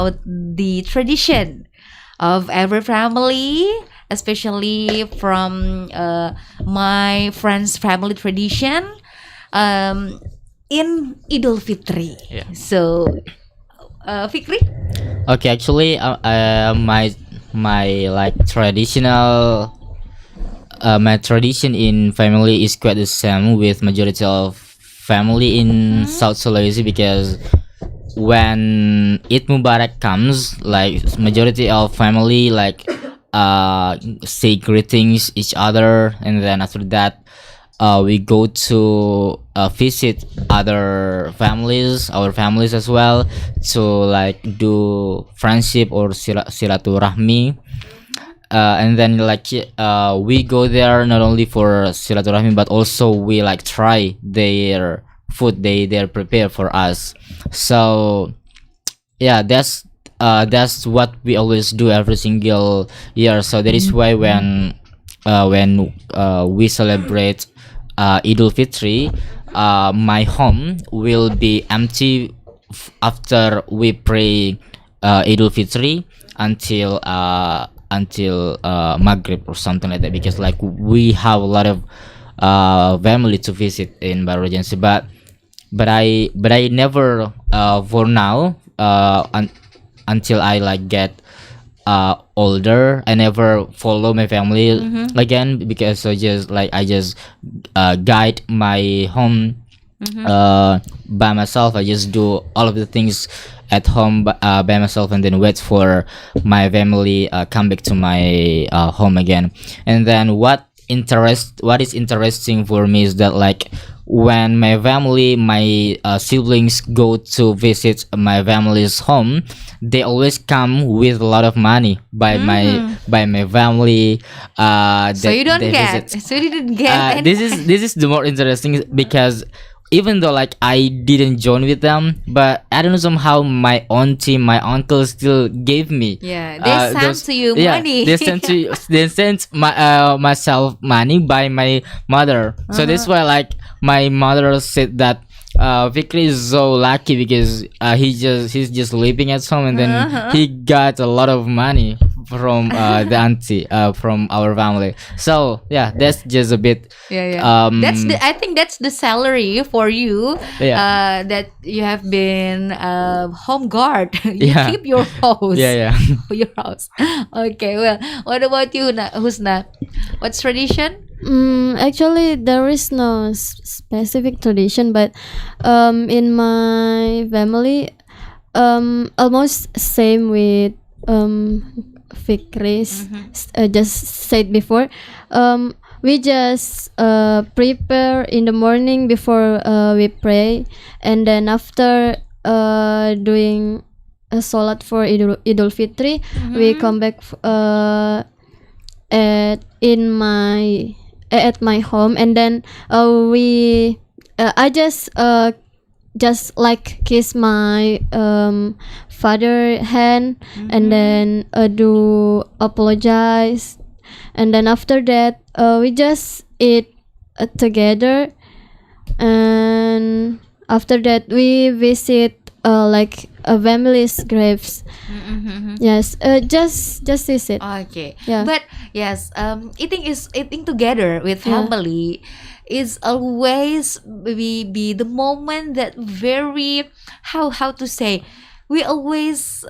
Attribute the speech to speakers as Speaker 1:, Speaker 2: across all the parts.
Speaker 1: about the tradition of every family, especially from my friend's family tradition in Idul Fitri.
Speaker 2: Yeah.
Speaker 1: So, Fikri?
Speaker 2: Okay, actually, my like traditional my tradition in family is quite the same with majority of family in South Sulawesi, because when Eid Mubarak comes, like majority of family like say greetings each other, and then after that we go to visit other families, our families as well, to like do friendship or silaturahmi. And then like we go there not only for silaturahmi, but also we like try their food they prepare for us. So yeah, that's what we always do every single year. So that is why when we celebrate Idul Fitri, my home will be empty after we pray Idul Fitri until Maghrib or something like that, because like we have a lot of family to visit in Baru Regency. But I never for now until I like get older, I never follow my family again, because I just guide my home by myself. I just do all of the things at home by myself, and then wait for my family come back to my home again. And then what is interesting for me is that like when my family, my siblings go to visit my family's home, they always come with a lot of money by my family.
Speaker 1: So you don't get.
Speaker 2: Visit.
Speaker 1: So you didn't get.
Speaker 2: This is the more interesting, because even though like I didn't join with them, but I don't know, somehow my auntie, my uncle still gave me.
Speaker 1: Yeah, they sent to you money.
Speaker 2: They sent myself money by my mother. So that's why like my mother said that Vikri is so lucky, because he's just living at home, and then he got a lot of money from the auntie from our family. So yeah, that's just a bit.
Speaker 1: Yeah. I think that's the salary for you.
Speaker 2: Yeah.
Speaker 1: That you have been home guard. You
Speaker 2: Yeah.
Speaker 1: keep your house.
Speaker 2: Yeah.
Speaker 1: Your house. Okay. Well, what about you, Husna? What's tradition?
Speaker 3: Actually, there is no specific tradition, but in my family, almost same with Fikris just said before. We just prepare in the morning before we pray, and then after doing a salat for Idul Fitri, we come back at my home, and then I just like kiss my father hand, and then do apologize, and then after that we just eat together, and after that we visit like a family's graves. Yes, just visit.
Speaker 1: Okay.
Speaker 3: Yeah.
Speaker 1: But yes, eating together with family is always be the moment that very how to say, we always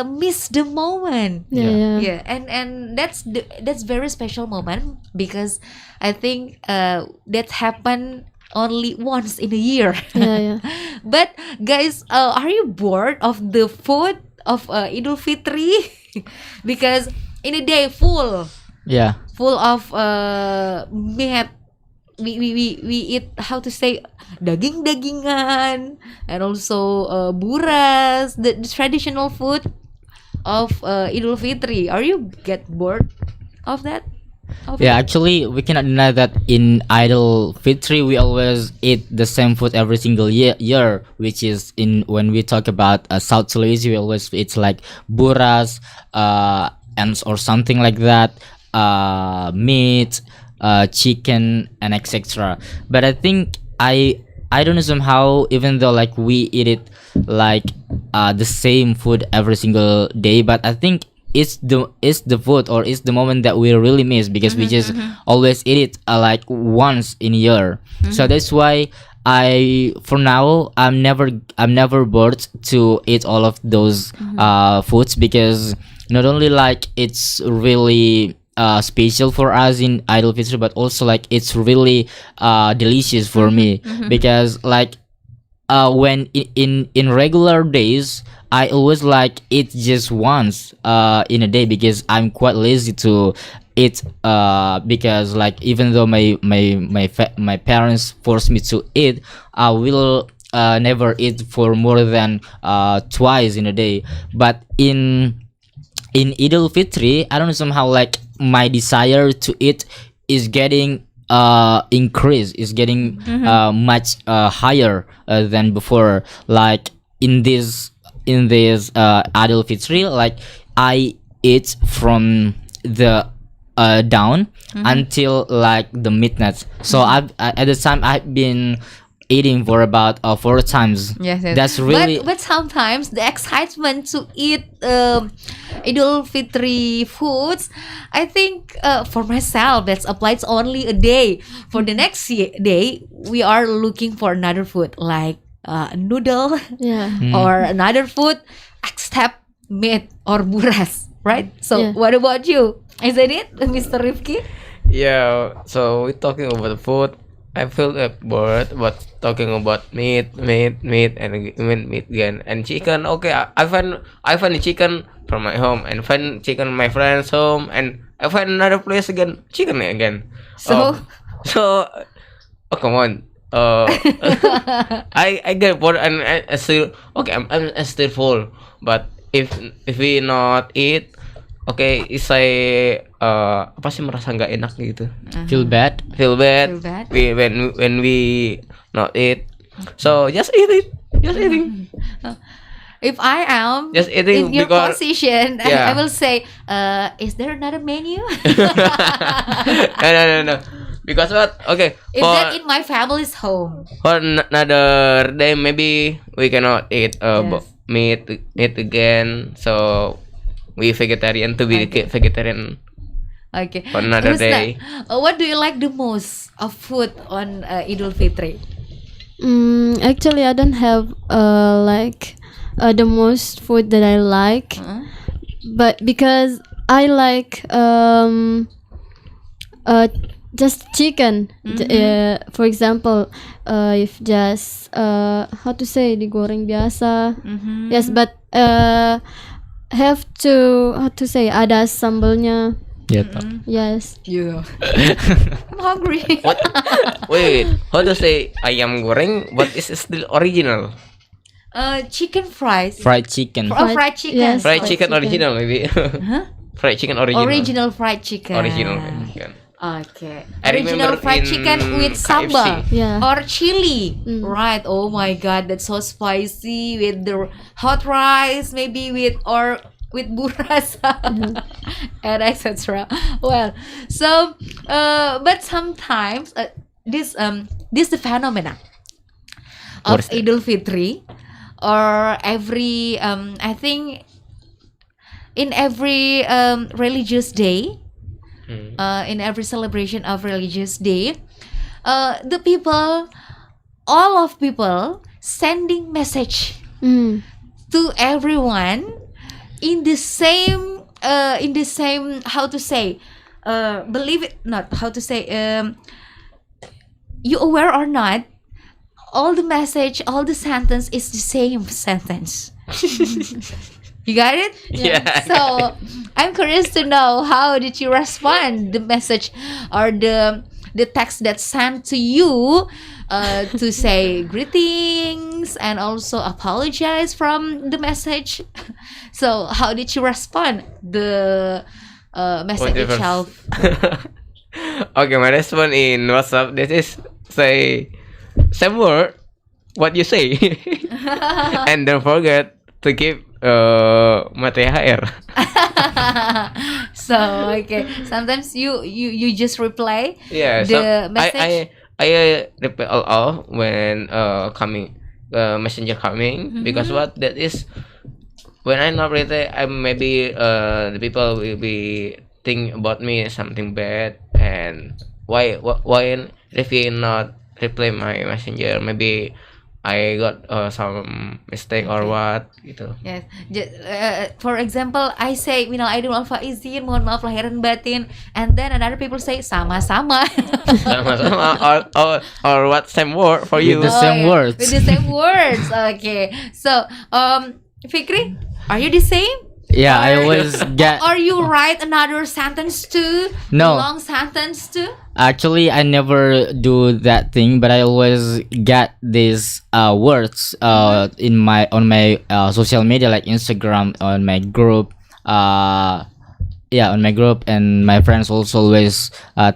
Speaker 1: miss the moment.
Speaker 3: Yeah.
Speaker 1: And that's very special moment, because I think that happened only once in a year.
Speaker 3: Yeah.
Speaker 1: But guys, are you bored of the food of Idul Fitri? Because in a day full of meat, we eat, how to say, dagingan, and also buras, the traditional food of Idul Fitri. Are you get bored of that?
Speaker 2: Yeah, actually, we cannot deny that in Idul Fitri we always eat the same food every single year, which is when we talk about South Sulawesi, we always eat like buras, and or something like that, meat, chicken, and etc. But I think I don't know, somehow, even though like we eat it like the same food every single day, but I think it's the food or it's the moment that we really miss because we just always eat it like once in a year. So that's why for now I'm never bored to eat all of those foods, because not only like it's really special for us in Idul Fitri, but also like it's really delicious for me, because like when in regular days I always like eat just once in a day, because I'm quite lazy to eat, because like even though my parents force me to eat, I will never eat for more than twice in a day. But in Idul Fitri, I don't know, somehow like my desire to eat is getting increased, is getting much higher than before. Like in this Idul Fitri, like I eat from the down until like the midnight. So I've at the time I've been eating for about 4 times.
Speaker 1: Yes, yes.
Speaker 2: That's really.
Speaker 1: But sometimes the excitement to eat Idul Fitri foods, I think for myself that's applies only a day. For the next day, we are looking for another food like noodle or another food except meat or buras, right? So what about you? Isn't it, Mr. Rifki?
Speaker 4: Yeah, so we're talking about food. I feel bored, but talking about meat, and even meat again, and chicken. Okay, I find the chicken from my home, and find chicken my friend's home, and I find another place again, chicken again.
Speaker 1: So,
Speaker 4: oh come on. I get bored, and I still okay. I'm still full, but if we not eat, okay, saya apa sih, merasa nggak enak gitu.
Speaker 2: Feel bad.
Speaker 4: When we not eat. So just eat it. Just eating.
Speaker 1: if I am
Speaker 4: Just eating
Speaker 1: in your
Speaker 4: because-
Speaker 1: position,
Speaker 4: Yeah.
Speaker 1: I will say, is there another menu?
Speaker 4: No. Because what? Okay.
Speaker 1: Is that in my family's home?
Speaker 4: For another day, maybe we cannot eat
Speaker 1: Yes.
Speaker 4: meat again. So we vegetarian to be vegetarian
Speaker 1: Okay.
Speaker 4: for another
Speaker 1: Rusna,
Speaker 4: day.
Speaker 1: What do you like the most of food on Idul Fitri?
Speaker 3: Actually, I don't have like the most food that I like, but because I like just chicken. For example, if just how to say, digoreng biasa. Yes, but have to, how to say, ada sambalnya.
Speaker 2: Yeah.
Speaker 3: Yes.
Speaker 1: Yeah. I'm hungry.
Speaker 4: What? Wait, how to say ayam goreng? What is still original?
Speaker 1: Chicken fries.
Speaker 2: Fried chicken.
Speaker 1: Fried chicken.
Speaker 3: Yes.
Speaker 4: Fried chicken
Speaker 3: chicken.
Speaker 4: original maybe. Fried chicken original.
Speaker 1: Original fried chicken.
Speaker 4: Original chicken.
Speaker 1: Okay.
Speaker 4: I
Speaker 1: Original
Speaker 4: remember
Speaker 1: fried
Speaker 4: in
Speaker 1: chicken with
Speaker 4: KFC.
Speaker 1: sambal
Speaker 3: Yeah.
Speaker 1: or chili. Right. Oh my god, that's so spicy with the hot rice, maybe with buras and etc. Well, so but sometimes this the phenomena of Idul Fitri, or every I think in every religious day, in every celebration of religious day, the people, all of people sending message to everyone in the same how to say, believe it not, how to say, you aware or not, all the message, all the sentence is the same sentence. You got it?
Speaker 4: Yeah.
Speaker 1: So I'm curious to know, how did you respond the message or the text that sent to you, to say greetings and also apologize from the message. So how did you respond the message
Speaker 4: Whatever.
Speaker 1: itself?
Speaker 4: Okay, my response in WhatsApp, this is say same word what you say, and don't forget to give my THR.
Speaker 1: So okay, sometimes you just reply
Speaker 4: Yeah,
Speaker 1: the message.
Speaker 4: I reply all when coming messenger coming because what that is when I not reply, I maybe the people will be think about me something bad and why if you not reply my messenger maybe I got some mistake or what gitu.
Speaker 1: Yes. For example, I say minal aidin wal faizin, mohon maaf lahir dan batin, and then another people say sama-sama.
Speaker 4: Sama-sama or what same word for you?
Speaker 2: With the same words.
Speaker 1: With the same words. Okay. So, Fikri, are you the same?
Speaker 2: Yeah, I always get.
Speaker 1: Or you write another sentence too?
Speaker 2: No.
Speaker 1: Long sentence too?
Speaker 2: Actually, I never do that thing, but I always get these words in my social media like Instagram on my group. Yeah, on my group, and my friends also always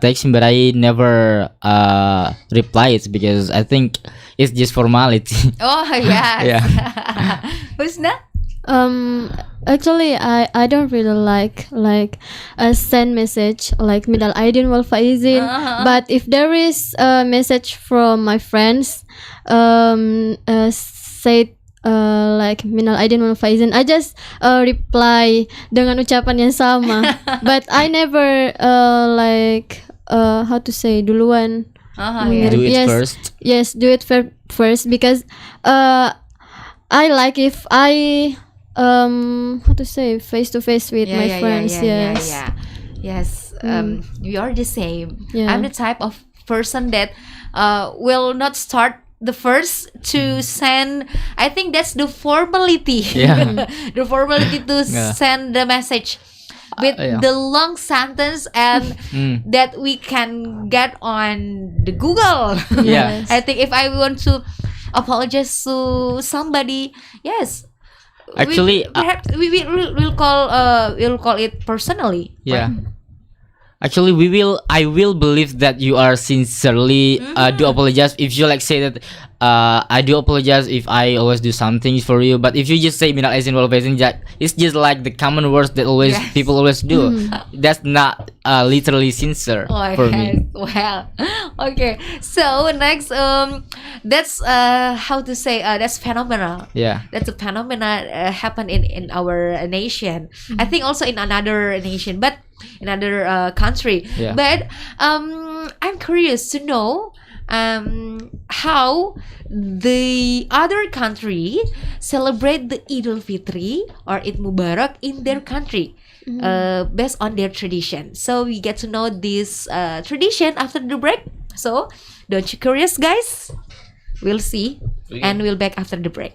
Speaker 2: text me, but I never reply it because I think it's just formality.
Speaker 1: Oh yes.
Speaker 2: Yeah.
Speaker 1: Husna?
Speaker 3: Actually, I don't really like send message like minal aidin wal faizin. But if there is a message from my friends, say like minal aidin wal faizin, I just reply dengan ucapan yang sama. But I never like how to say duluan.
Speaker 1: Yeah.
Speaker 2: Do it
Speaker 3: Yes.
Speaker 2: first.
Speaker 3: Yes, do it first because I like if I how to say face to face with my friends. Yes.
Speaker 1: Yes. We are the same.
Speaker 3: Yeah.
Speaker 1: I'm the type of person that will not start the first to send. I think that's the formality.
Speaker 2: Yeah.
Speaker 1: The formality to send the message with
Speaker 2: Yeah.
Speaker 1: the long sentence and that we can get on the Google.
Speaker 2: Yeah.
Speaker 1: I think if I want to apologize to somebody, yes.
Speaker 2: Actually,
Speaker 1: perhaps we'll call it personally.
Speaker 2: Yeah. Actually, I will believe that you are sincerely do apologize if you like say that I do apologize if I always do something for you. But if you just say minal aizin wal faizin, it's just like the common words that always people always do. That's not literally sincere for me.
Speaker 1: Well, okay. So next, that's how to say that's phenomenal.
Speaker 2: Yeah.
Speaker 1: That's a phenomena happen in our nation. I think also in another nation, but in another country.
Speaker 2: Yeah.
Speaker 1: But I'm curious to know how the other country celebrate the Idul Fitri or Eid Mubarak in their country. Based on their tradition. So we get to know this tradition after the break. So don't you curious, guys? We'll see and we'll back after the break.